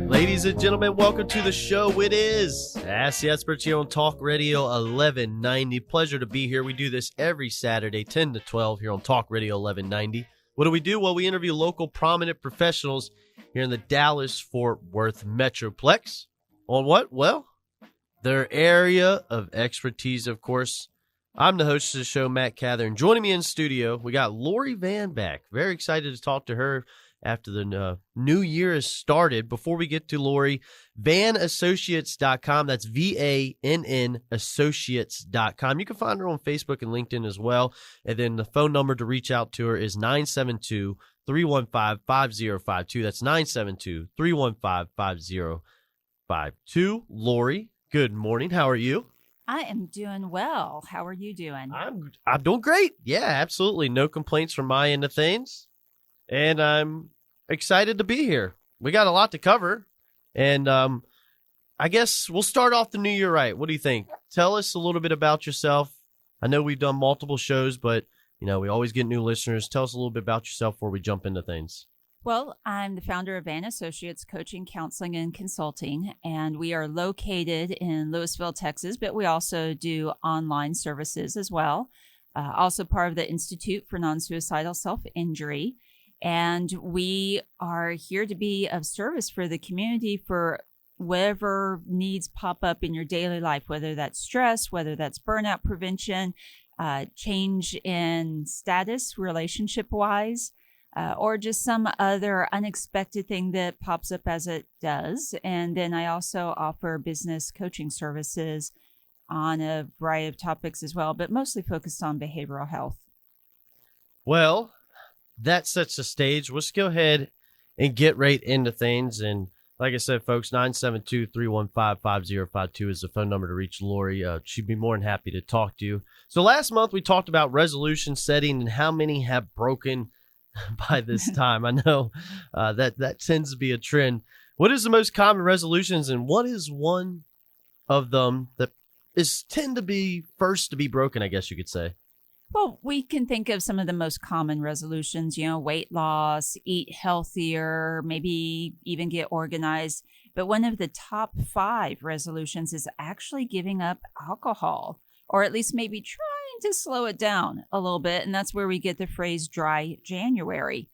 Ladies and gentlemen, welcome to the show. It is Ask the Experts here on Talk Radio 1190. Pleasure to be here. We do this every Saturday, 10 to 12 here on Talk Radio 1190. What do we do? Well, we interview local prominent professionals here in the Dallas-Fort Worth Metroplex. On what? Well, their area of expertise, of course. I'm the host of the show, Matt Cather, and joining me in studio, we got Lori Van back. Very excited to talk to her after the new year has started. Before we get to Lori, VannAssociates.com. That's VANN Associates.com. You can find her on Facebook and LinkedIn as well. And then the phone number to reach out to her is 972-315-5052. That's 972-315-5052. Lori, good morning. How are you? I am doing well. How are you doing? I'm doing great. Yeah, absolutely. No complaints from my end of things. And I'm excited to be here. We got a lot to cover. And I guess we'll start off the new year right. What do you think? Tell us a little bit about yourself. I know we've done multiple shows, but we always get new listeners. Tell us a little bit about yourself before we jump into things. Well, I'm the founder of Vann Associates Coaching, Counseling, and Consulting, and we are located in Lewisville, Texas, but we also do online services as well. Also part of the Institute for Non-Suicidal Self-Injury. And we are here to be of service for the community for whatever needs pop up in your daily life, whether that's stress, whether that's burnout prevention, change in status relationship-wise, or just some other unexpected thing that pops up as it does. And then I also offer business coaching services on a variety of topics as well, but mostly focused on behavioral health. Well, that sets the stage. Let's go ahead and get right into things. And like I said, folks, 972-315-5052 is the phone number to reach Lori. She'd be more than happy to talk to you. So last month we talked about resolution setting and how many have broken by this time. I know that tends to be a trend. What is the most common resolutions, and what is one of them that tend to be first to be broken, I guess you could say? Well, we can think of some of the most common resolutions, weight loss, eat healthier, maybe even get organized. But one of the top 5 resolutions is actually giving up alcohol, or at least maybe trying to slow it down a little bit. And that's where we get the phrase dry January.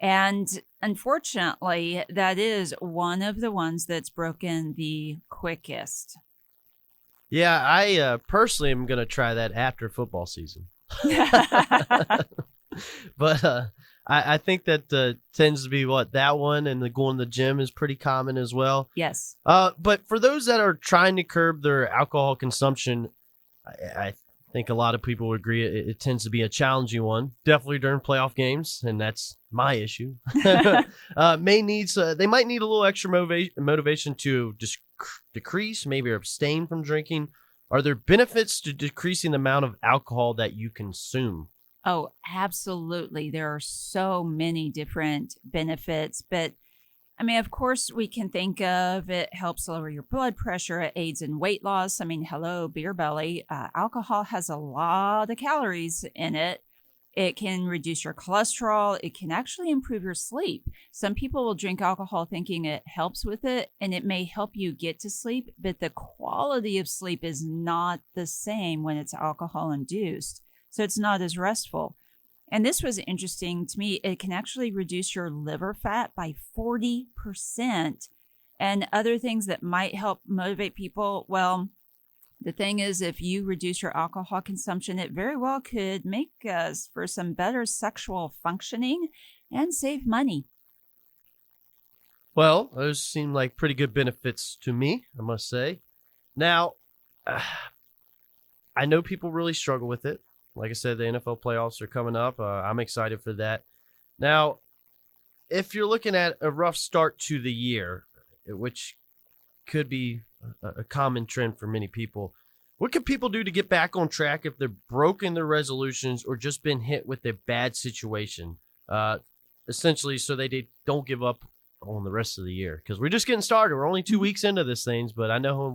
And unfortunately, that is one of the ones that's broken the quickest. Yeah, I personally am going to try that after football season. But I think that tends to be that one, and the going to the gym is pretty common as well. Yes. But for those that are trying to curb their alcohol consumption, I think a lot of people would agree it tends to be a challenging one, definitely during playoff games, and that's my issue. They might need a little extra motivation to decrease, maybe abstain from drinking. Are there benefits to decreasing the amount of alcohol that you consume? Oh, absolutely. There are so many different benefits, but I mean, of course, we can think of it helps lower your blood pressure, it aids in weight loss. I mean, hello, beer belly. Alcohol has a lot of calories in it. It can reduce your cholesterol. It can actually improve your sleep. Some people will drink alcohol thinking it helps with it, and it may help you get to sleep, but the quality of sleep is not the same when it's alcohol induced. So it's not as restful. And this was interesting to me. It can actually reduce your liver fat by 40%. And other things that might help motivate people, well, the thing is, if you reduce your alcohol consumption, it very well could make us for some better sexual functioning and save money. Well, those seem like pretty good benefits to me, I must say. Now, I know people really struggle with it. Like I said, the NFL playoffs are coming up. I'm excited for that. Now, if you're looking at a rough start to the year, which could be a common trend for many people, what can people do to get back on track if they're broken their resolutions or just been hit with a bad situation? Essentially, so they don't give up on the rest of the year. Because we're just getting started. We're only 2 weeks into this things, but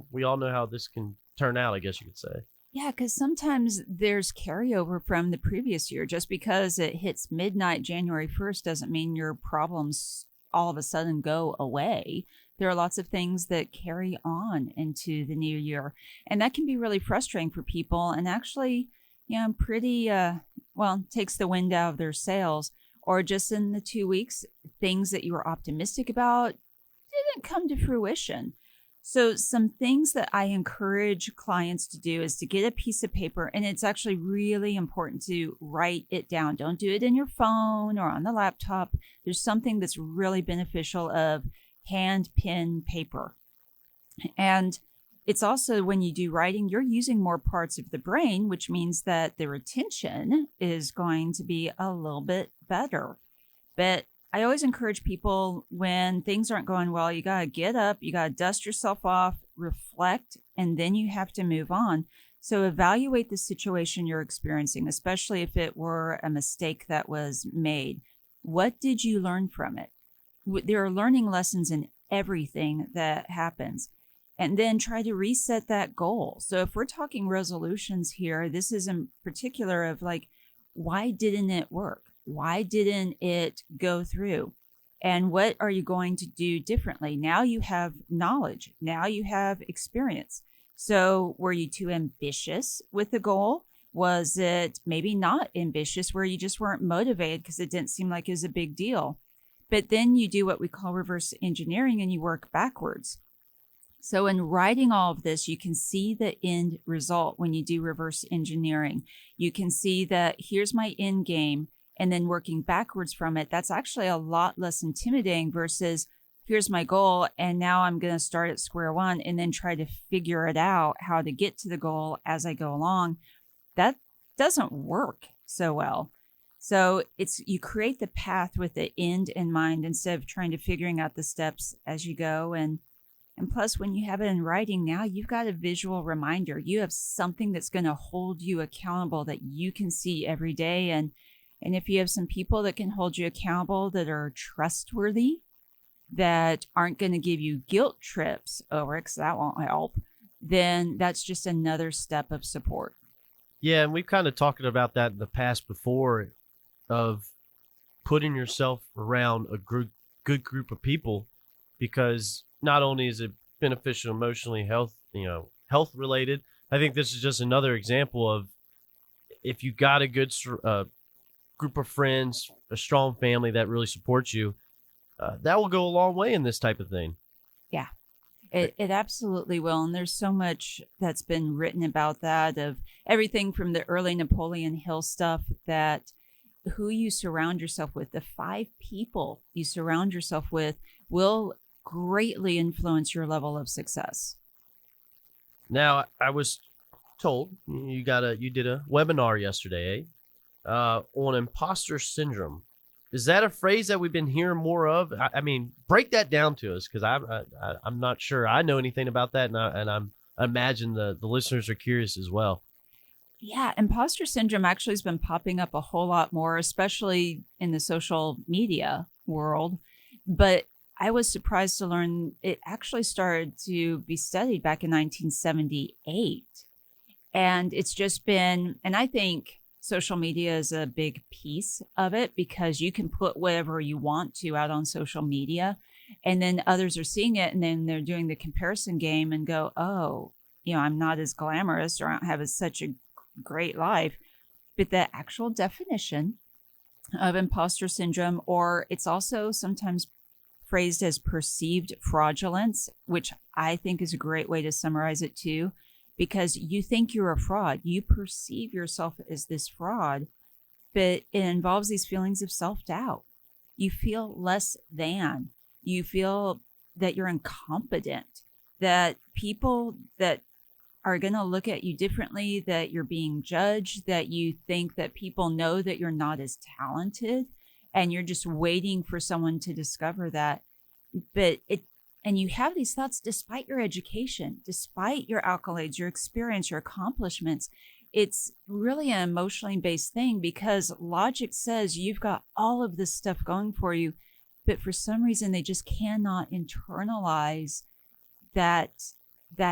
we all know how this can turn out, I guess you could say. Yeah, because sometimes there's carryover from the previous year. Just because it hits midnight January 1st doesn't mean your problems all of a sudden go away. There are lots of things that carry on into the new year. And that can be really frustrating for people and actually, pretty, takes the wind out of their sails. Or just in the 2 weeks, things that you were optimistic about didn't come to fruition. So some things that I encourage clients to do is to get a piece of paper, and it's actually really important to write it down. Don't do it in your phone or on the laptop. There's something that's really beneficial of hand pen paper. And it's also when you do writing, you're using more parts of the brain, which means that the retention is going to be a little bit better. But I always encourage people when things aren't going well, you got to get up, you got to dust yourself off, reflect, and then you have to move on. So evaluate the situation you're experiencing, especially if it were a mistake that was made. What did you learn from it? There are learning lessons in everything that happens. And then try to reset that goal. So if we're talking resolutions here, this is in particular of like, why didn't it work? Why didn't it go through? And what are you going to do differently? Now you have knowledge. Now you have experience. So were you too ambitious with the goal? Was it maybe not ambitious where you just weren't motivated because it didn't seem like it was a big deal? But then you do what we call reverse engineering and you work backwards. So in writing all of this, you can see the end result when you do reverse engineering. You can see that here's my end game, and then working backwards from it. That's actually a lot less intimidating versus here's my goal, and now I'm going to start at square one and then try to figure it out how to get to the goal as I go along. That doesn't work so well. So you create the path with the end in mind instead of trying to figuring out the steps as you go. And plus, when you have it in writing now, you've got a visual reminder. You have something that's going to hold you accountable that you can see every day. And if you have some people that can hold you accountable that are trustworthy, that aren't going to give you guilt trips over it, because that won't help, then that's just another step of support. Yeah, and we've kind of talked about that in the past before, of putting yourself around a good group of people, because not only is it beneficial emotionally, health related. I think this is just another example of if you got a good group of friends, a strong family that really supports you, that will go a long way in this type of thing. Yeah, it absolutely will. And there's so much that's been written about that, of everything from the early Napoleon Hill stuff, that who you surround yourself with, the 5 people you surround yourself with, will greatly influence your level of success. Now, I was told you did a webinar yesterday, on imposter syndrome. Is that a phrase that we've been hearing more of? I mean, break that down to us, because I'm not sure I know anything about that, and I imagine the listeners are curious as well. Yeah, imposter syndrome actually has been popping up a whole lot more, especially in the social media world. But I was surprised to learn it actually started to be studied back in 1978. And it's just been, and I think social media is a big piece of it, because you can put whatever you want to out on social media, and then others are seeing it, and then they're doing the comparison game and go, oh, I'm not as glamorous, or I don't have such a great life. But the actual definition of imposter syndrome, or it's also sometimes phrased as perceived fraudulence, which I think is a great way to summarize it too, because you think you're a fraud. You perceive yourself as this fraud, but it involves these feelings of self-doubt. You feel less than. You feel that you're incompetent, that people that are going to look at you differently, that you're being judged, that you think that people know that you're not as talented, and you're just waiting for someone to discover that. And you have these thoughts despite your education, despite your accolades, your experience, your accomplishments. It's really an emotionally based thing, because logic says you've got all of this stuff going for you, but for some reason they just cannot internalize that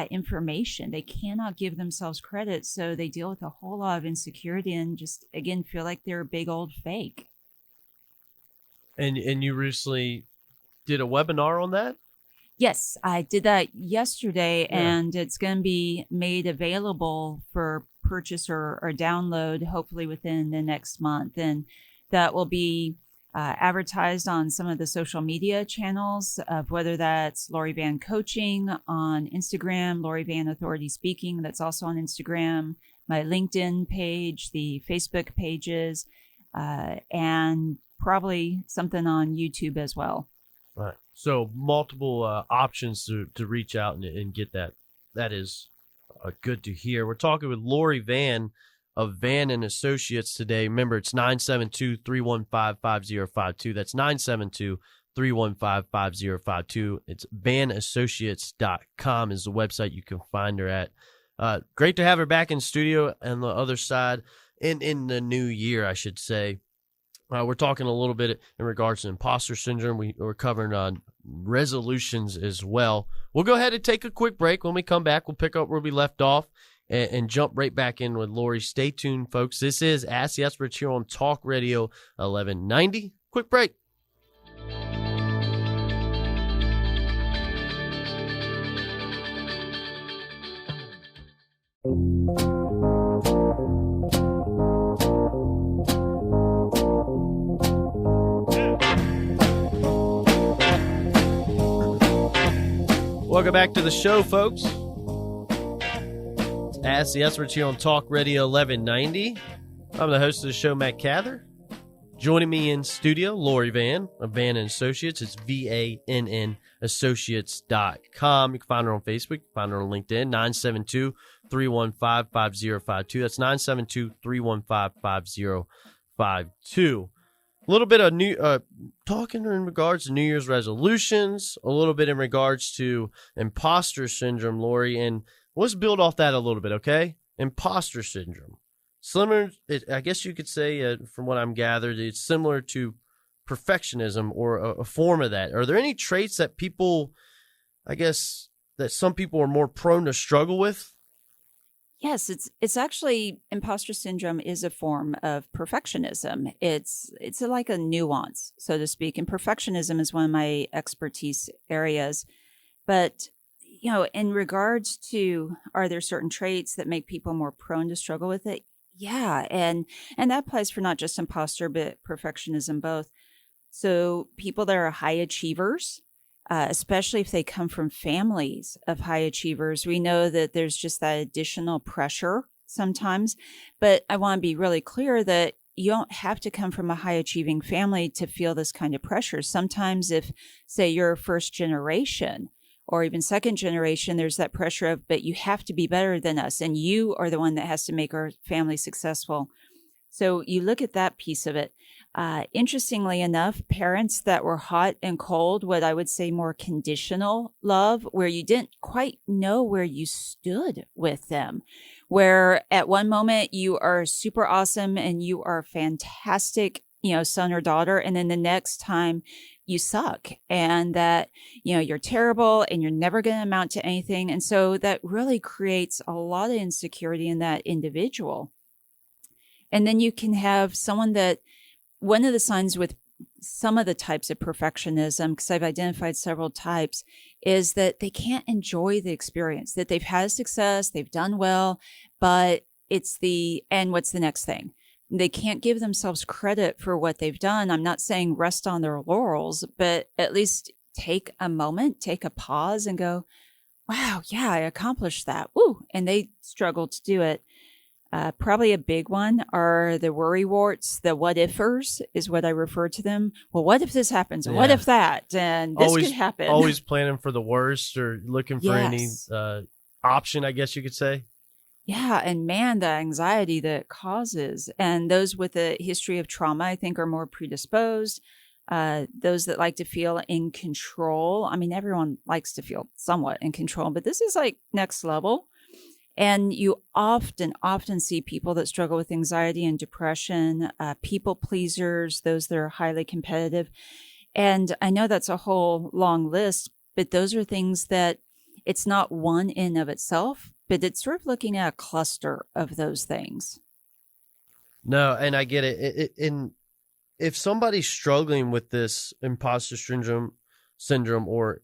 information. They cannot give themselves credit, so they deal with a whole lot of insecurity and just, again, feel like they're a big old fake. And you recently did a webinar on that? Yes, I did that yesterday, and it's going to be made available for purchase or download hopefully within the next month. And that will be advertised on some of the social media channels of whether that's Lori Van Coaching on Instagram, Lori Van Authority Speaking, that's also on Instagram, my LinkedIn page, the Facebook pages, and probably something on YouTube as well. Right. So multiple options to reach out and get that. That is good to hear. We're talking with Lori Van of Van and Associates today. Remember, it's 972-315-5052. That's 972-315-5052. It's vanassociates.com is the website you can find her at. Great to have her back in studio on the other side in the new year, I should say. We're talking a little bit in regards to imposter syndrome. We're covering resolutions as well. We'll go ahead and take a quick break. When we come back, we'll pick up where we left off and jump right back in with Lori. Stay tuned, folks. This is Ask the Experts here on Talk Radio 1190. Quick break. Welcome back to the show, folks. It's Ask the Experts here on Talk Radio 1190. I'm the host of the show, Matt Cather. Joining me in studio, Lori Van of Van and Associates. It's VANN Associates.com. You can find her on Facebook. You can find her on LinkedIn, 972-315-5052. That's 972-315-5052. A little bit of new talking in regards to New Year's resolutions, a little bit in regards to imposter syndrome, Lori, and let's build off that a little bit, okay? Imposter syndrome. Similar, I guess you could say, from what I'm gathered, it's similar to perfectionism or a form of that. Are there any traits that people, I guess, that some people are more prone to struggle with? Yes, it's actually imposter syndrome is a form of perfectionism. It's like a nuance, so to speak, and perfectionism is one of my expertise areas. But in regards to, are there certain traits that make people more prone to struggle with it? Yeah, and that applies for not just imposter but perfectionism both. So people that are high achievers, especially if they come from families of high achievers, we know that there's just that additional pressure sometimes. But I want to be really clear that you don't have to come from a high achieving family to feel this kind of pressure. Sometimes if, say, you're first generation or even second generation, there's that pressure of, but you have to be better than us, and you are the one that has to make our family successful. So you look at that piece of it. Interestingly enough, parents that were hot and cold, what I would say more conditional love, where you didn't quite know where you stood with them, where at one moment you are super awesome and you are fantastic, son or daughter, and then the next time you suck and that, you're terrible and you're never going to amount to anything. And so that really creates a lot of insecurity in that individual. And then you can have someone that, one of the signs with some of the types of perfectionism, because I've identified several types, is that they can't enjoy the experience, that they've had success, they've done well, but and what's the next thing? They can't give themselves credit for what they've done. I'm not saying rest on their laurels, but at least take a moment, take a pause and go, wow, yeah, I accomplished that. Woo. And they struggle to do it. Probably a big one are the worry warts, the what ifers is what I refer to them. Well, what if this happens? Yeah. What if that? And this could happen. Always planning for the worst or looking for any option, I guess you could say. Yeah. And man, the anxiety that it causes. And those with a history of trauma, I think, are more predisposed. Those that like to feel in control. I mean, everyone likes to feel somewhat in control, but this is like next level. And you often see people that struggle with anxiety and depression, people pleasers, those that are highly competitive. And I know that's a whole long list, but those are things that it's not one in of itself, but it's sort of looking at a cluster of those things. No, and I get it. And if somebody's struggling with this imposter syndrome, syndrome or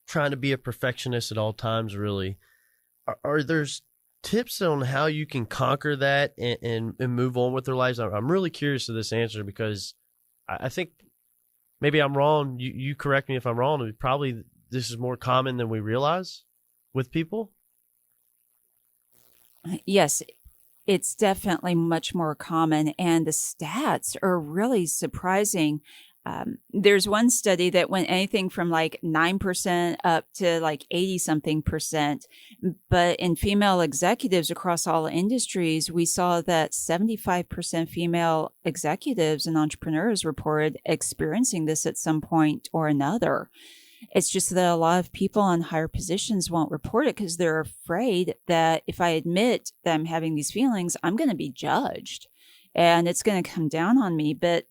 trying to be a perfectionist at all times, really. Are there tips on how you can conquer that and move on with their lives? I'm really curious of this answer because I think maybe I'm wrong. You correct me if I'm wrong. Probably this is more common than we realize with people. Yes, it's definitely much more common, and the stats are really surprising. There's one study that went anything from like 9% up to like 80 something percent. But in female executives across all industries, we saw that 75% female executives and entrepreneurs reported experiencing this at some point or another. It's just that a lot of people in higher positions won't report it because they're afraid that if I admit that I'm having these feelings, I'm going to be judged and it's going to come down on me. But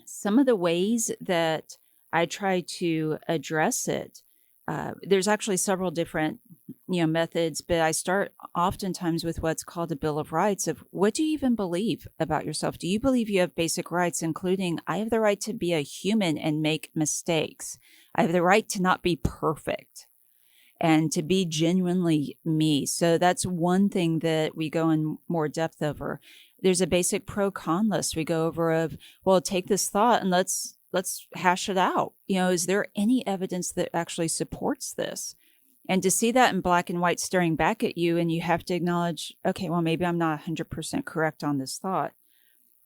some of the ways that I try to address it, there's actually several different, methods, but I start oftentimes with what's called a Bill of Rights of what do you even believe about yourself? Do you believe you have basic rights, including I have the right to be a human and make mistakes? I have the right to not be perfect and to be genuinely me. So that's one thing that we go in more depth over. There's a basic pro-con list we go over of, well, take this thought and let's hash it out. Is there any evidence that actually supports this? And to see that in black and white staring back at you, and you have to acknowledge, okay, well, maybe I'm not 100% correct on this thought.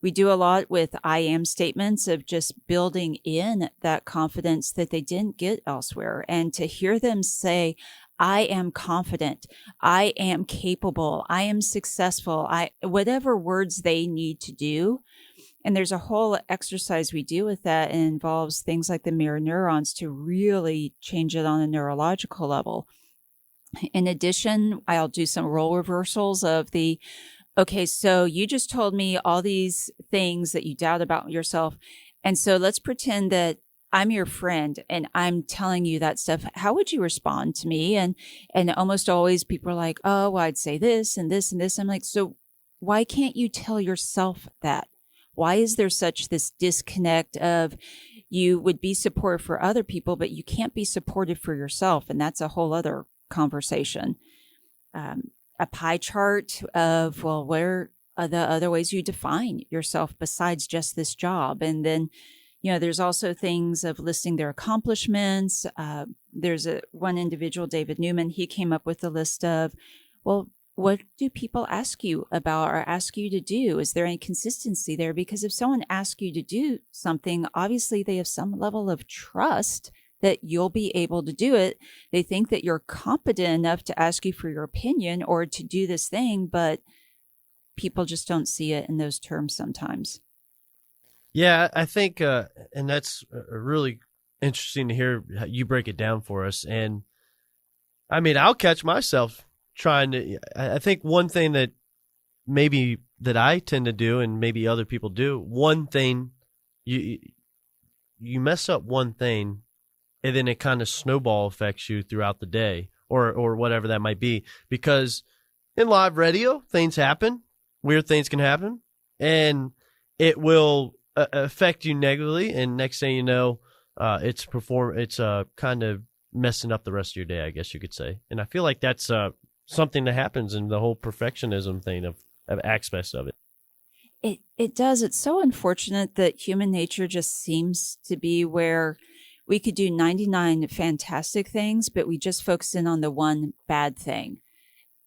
We do a lot with I am statements of just building in that confidence that they didn't get elsewhere. And to hear them say, I am confident, I am capable, I am successful, whatever words they need to do. And there's a whole exercise we do with that, and involves things like the mirror neurons to really change it on a neurological level. In addition, I'll do some role reversals of okay, so you just told me all these things that you doubt about yourself. And so let's pretend that I'm your friend and I'm telling you that stuff. How would you respond to me? And almost always people are like, oh, well, I'd say this and this and this. I'm like, so why can't you tell yourself that? Why is there such this disconnect of you would be supportive for other people, but you can't be supportive for yourself? And that's a whole other conversation. A pie chart of, well, where are the other ways you define yourself besides just this job? And then, there's also things of listing their accomplishments. There's one individual, David Newman, he came up with a list of, well, what do people ask you about or ask you to do? Is there any consistency there? Because if someone asks you to do something, obviously they have some level of trust that you'll be able to do it. They think that you're competent enough to ask you for your opinion or to do this thing, but people just don't see it in those terms sometimes. Yeah, I think, and that's really interesting to hear how you break it down for us. And I mean, I'll catch myself trying to, I think one thing that maybe that I tend to do, and maybe other people do, one thing, you mess up one thing, and then it kind of snowball affects you throughout the day or whatever that might be. Because in live radio, things happen, weird things can happen, and it will affect you negatively. And next thing you know, it's kind of messing up the rest of your day, I guess you could say. And I feel like that's something that happens in the whole perfectionism thing of aspects of it. It does. It's so unfortunate that human nature just seems to be where we could do 99 fantastic things, but we just focus in on the one bad thing.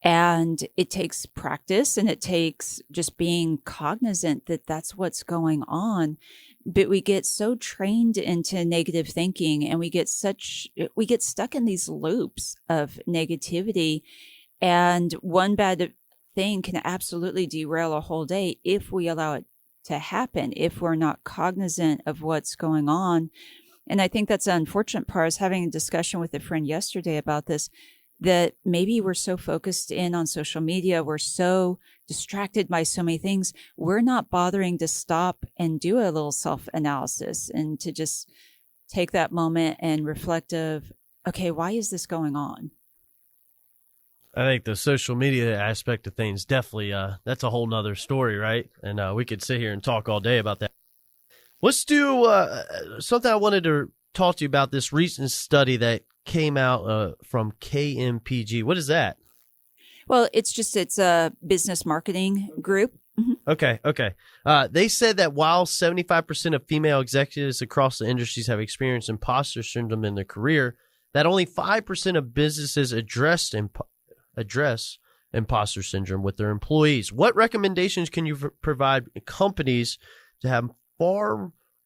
And it takes practice, and it takes just being cognizant that that's what's going on. But we get so trained into negative thinking, and we get stuck in these loops of negativity. And one bad thing can absolutely derail a whole day if we allow it to happen, if we're not cognizant of what's going on. And I think that's the unfortunate part. I was having a discussion with a friend yesterday about this, that maybe we're so focused in on social media, we're so distracted by so many things, we're not bothering to stop and do a little self-analysis and to just take that moment and reflect of, okay, why is this going on? I think the social media aspect of things definitely, that's a whole nother story, right? And we could sit here and talk all day about that. Let's do something I wanted to talk to you about this recent study that came out from KMPG. What is that? Well, it's a business marketing group. Mm-hmm. Okay. They said that while 75% of female executives across the industries have experienced imposter syndrome in their career, that only 5% of businesses address imposter syndrome with their employees. What recommendations can you provide companies to have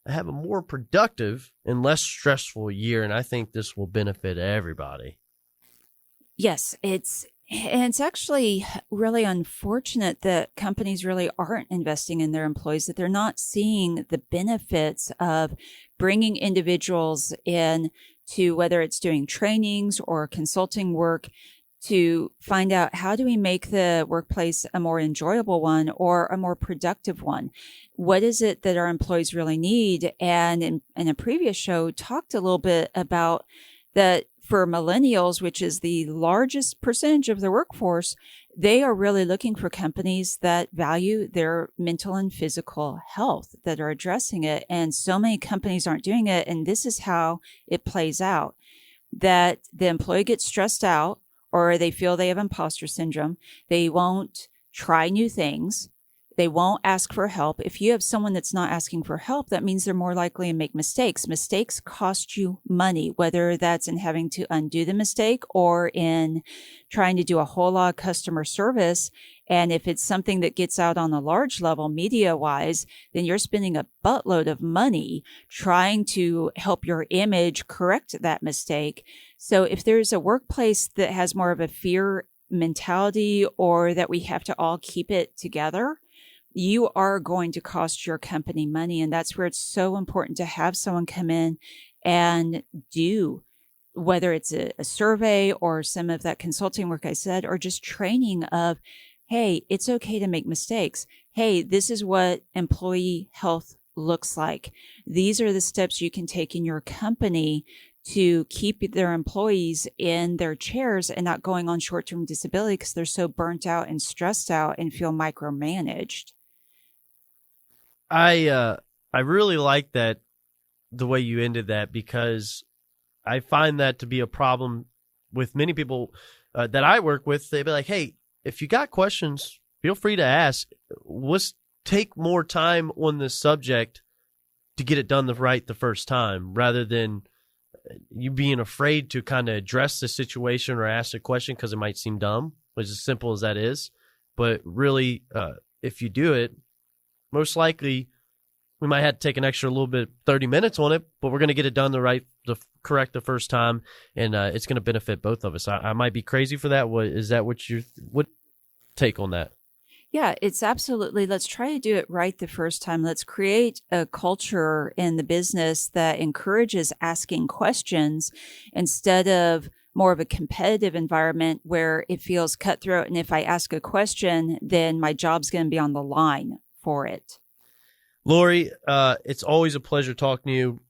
a more productive and less stressful year? And I think this will benefit everybody. Yes, it's actually really unfortunate that companies really aren't investing in their employees, that they're not seeing the benefits of bringing individuals in to, whether it's doing trainings or consulting work, to find out how do we make the workplace a more enjoyable one or a more productive one? What is it that our employees really need? And in a previous show, talked a little bit about that for millennials, which is the largest percentage of the workforce, they are really looking for companies that value their mental and physical health, that are addressing it. And so many companies aren't doing it. And this is how it plays out, that the employee gets stressed out, or they feel they have imposter syndrome. They won't try new things. They won't ask for help. If you have someone that's not asking for help, that means they're more likely to make mistakes. Mistakes cost you money, whether that's in having to undo the mistake or in trying to do a whole lot of customer service. And if it's something that gets out on a large level, media-wise, then you're spending a buttload of money trying to help your image correct that mistake. So if there's a workplace that has more of a fear mentality, or that we have to all keep it together, you are going to cost your company money. And that's where it's so important to have someone come in and do, whether it's a survey or some of that consulting work I said, or just training of, hey, it's okay to make mistakes. Hey, this is what employee health looks like. These are the steps you can take in your company to keep their employees in their chairs and not going on short-term disability because they're so burnt out and stressed out and feel micromanaged. I really like that, the way you ended that, because I find that to be a problem with many people that I work with. They'd be like, hey, if you got questions, feel free to ask. Let's take more time on this subject to get it done the first time, rather than you being afraid to kind of address the situation or ask a question because it might seem dumb, which is as simple as that is. But really, if you do it, most likely we might have to take an extra little bit, 30 minutes on it, but we're going to get it done correct the first time, and it's going to benefit both of us. I might be crazy for that. What take on that? Yeah, it's absolutely. Let's try to do it right the first time. Let's create a culture in the business that encourages asking questions instead of more of a competitive environment where it feels cutthroat. And if I ask a question, then my job's going to be on the line for it. Lori, it's always a pleasure talking to you.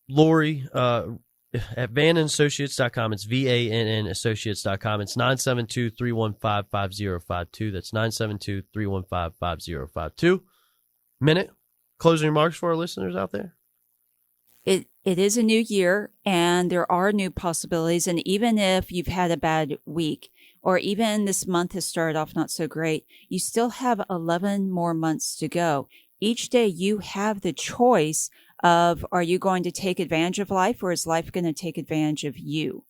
Lori, at VannAssociates.com. It's VANN Associates.com. It's 972-315-5052. That's 972-315-5052. Minute, closing remarks for our listeners out there? It is a new year, and there are new possibilities. And even if you've had a bad week, or even this month has started off not so great, you still have 11 more months to go. Each day you have the choice of, are you going to take advantage of life, or is life going to take advantage of you?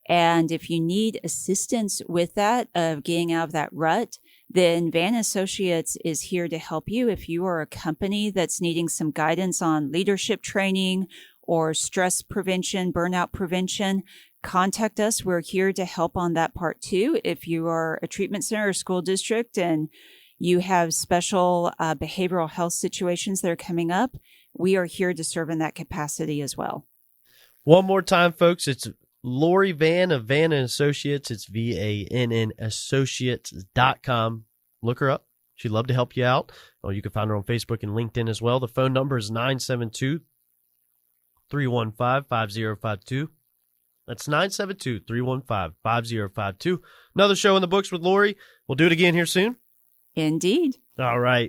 And if you need assistance with that, of getting out of that rut, then Vann Associates is here to help you. If you are a company that's needing some guidance on leadership training or stress prevention, burnout prevention, contact us. We're here to help on that part too. If you are a treatment center or school district and you have special behavioral health situations that are coming up, we are here to serve in that capacity as well. One more time, folks, it's Lori Vann of Vann Associates. It's VANN Associates.com. Look her up. She'd love to help you out. Oh, you can find her on Facebook and LinkedIn as well. The phone number is 972-315-5052. That's 972-315-5052. Another show in the books with Lori. We'll do it again here soon. Indeed. All right.